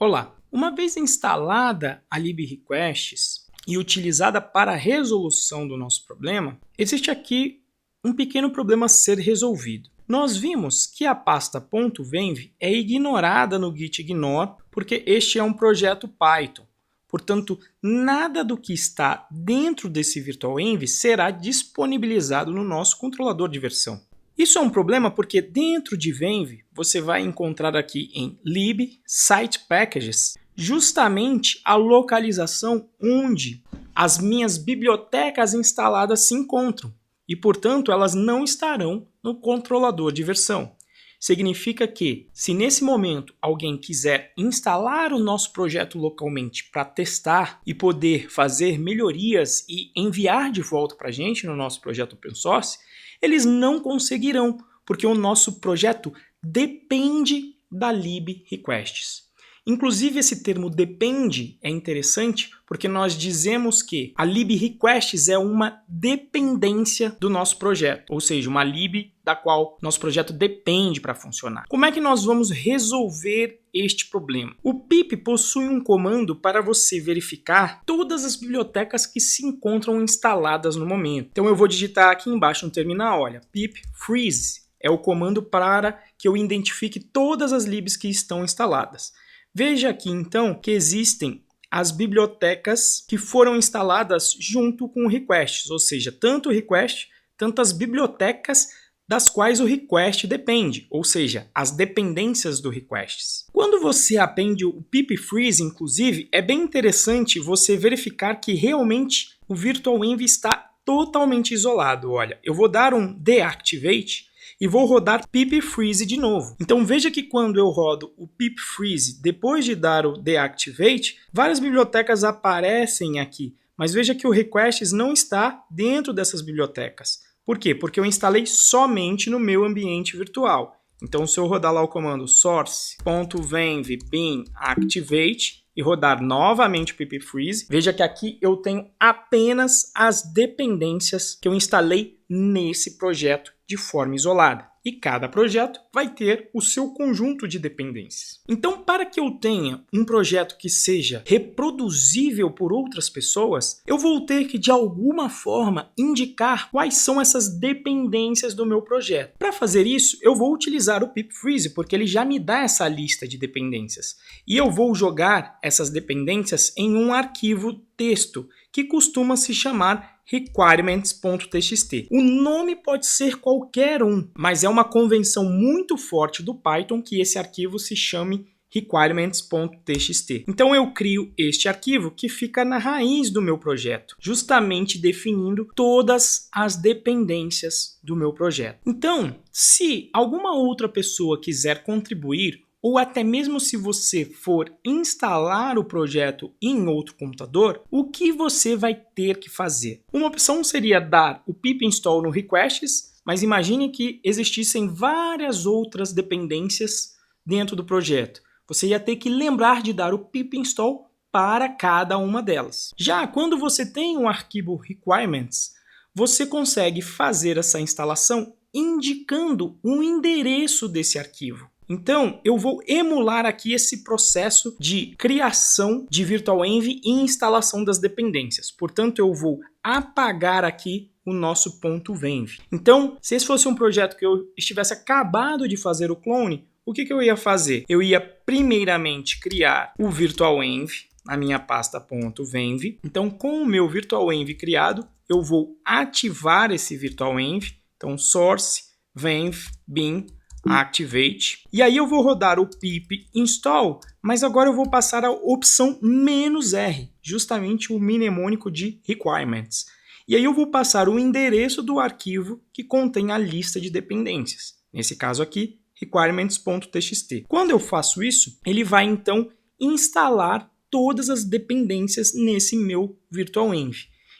Olá! Uma vez instalada a librequests e utilizada para a resolução do nosso problema, existe aqui um pequeno problema a ser resolvido. Nós vimos que a pasta .venv é ignorada no gitignore porque este é um projeto Python. Portanto, nada do que está dentro desse virtualenv será disponibilizado no nosso controlador de versão. Isso é um problema porque dentro de venv você vai encontrar aqui em lib site packages justamente a localização onde as minhas bibliotecas instaladas se encontram e, portanto, elas não estarão no controlador de versão. Significa que, se nesse momento alguém quiser instalar o nosso projeto localmente para testar e poder fazer melhorias e enviar de volta para a gente no nosso projeto open source, eles não conseguirão, porque o nosso projeto depende da librequests. Inclusive, esse termo depende é interessante porque nós dizemos que a librequests é uma dependência do nosso projeto, ou seja, uma lib da qual nosso projeto depende para funcionar. Como é que nós vamos resolver este problema? O pip possui um comando para você verificar todas as bibliotecas que se encontram instaladas no momento. Então eu vou digitar aqui embaixo no terminal, olha, pip freeze é o comando para que eu identifique todas as libs que estão instaladas. Veja aqui, então, que existem as bibliotecas que foram instaladas junto com o request, ou seja, tanto o request, tanto as bibliotecas das quais o request depende, ou seja, as dependências do request. Quando você appende o pip freeze, inclusive, é bem interessante você verificar que realmente o virtualenv está totalmente isolado. Olha, eu vou dar um deactivate e vou rodar pip freeze de novo. Então veja que quando eu rodo o pip freeze depois de dar o deactivate, várias bibliotecas aparecem aqui, mas veja que o requests não está dentro dessas bibliotecas. Por quê? Porque eu instalei somente no meu ambiente virtual. Então se eu rodar lá o comando source.venv bin activate e rodar novamente o pip freeze, veja que aqui eu tenho apenas as dependências que eu instalei nesse projeto de forma isolada. E cada projeto vai ter o seu conjunto de dependências. Então, para que eu tenha um projeto que seja reproduzível por outras pessoas, eu vou ter que, de alguma forma, indicar quais são essas dependências do meu projeto. Para fazer isso, eu vou utilizar o pip freeze, porque ele já me dá essa lista de dependências. E eu vou jogar essas dependências em um arquivo texto, que costuma se chamar requirements.txt. O nome pode ser qualquer um, mas é uma convenção muito forte do Python que esse arquivo se chame requirements.txt. Então eu crio este arquivo que fica na raiz do meu projeto, justamente definindo todas as dependências do meu projeto. Então, se alguma outra pessoa quiser contribuir, ou até mesmo se você for instalar o projeto em outro computador, o que você vai ter que fazer? Uma opção seria dar o pip install no requests, mas imagine que existissem várias outras dependências dentro do projeto. Você ia ter que lembrar de dar o pip install para cada uma delas. Já quando você tem um arquivo requirements, você consegue fazer essa instalação indicando o endereço desse arquivo. Então, eu vou emular aqui esse processo de criação de virtualenv e instalação das dependências. Portanto, eu vou apagar aqui o nosso .venv. Então, se esse fosse um projeto que eu estivesse acabado de fazer o clone, o que eu ia fazer? Eu ia primeiramente criar o virtualenv na minha pasta .venv. Então, com o meu virtualenv criado, eu vou ativar esse virtualenv. Então, source venv bin activate. E aí eu vou rodar o pip install, mas agora eu vou passar a opção "-r", justamente o mnemônico de requirements. E aí eu vou passar o endereço do arquivo que contém a lista de dependências. Nesse caso aqui, requirements.txt. Quando eu faço isso, ele vai então instalar todas as dependências nesse meu virtualenv.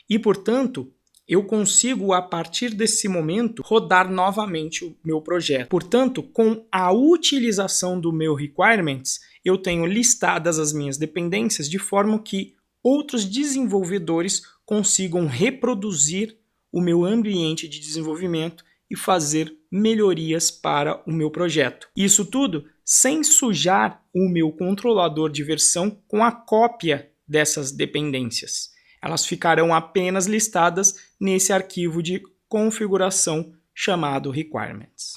E, portanto, eu consigo, a partir desse momento, rodar novamente o meu projeto. Portanto, com a utilização do meu requirements, eu tenho listadas as minhas dependências de forma que outros desenvolvedores consigam reproduzir o meu ambiente de desenvolvimento e fazer melhorias para o meu projeto. Isso tudo sem sujar o meu controlador de versão com a cópia dessas dependências. Elas ficarão apenas listadas nesse arquivo de configuração chamado requirements.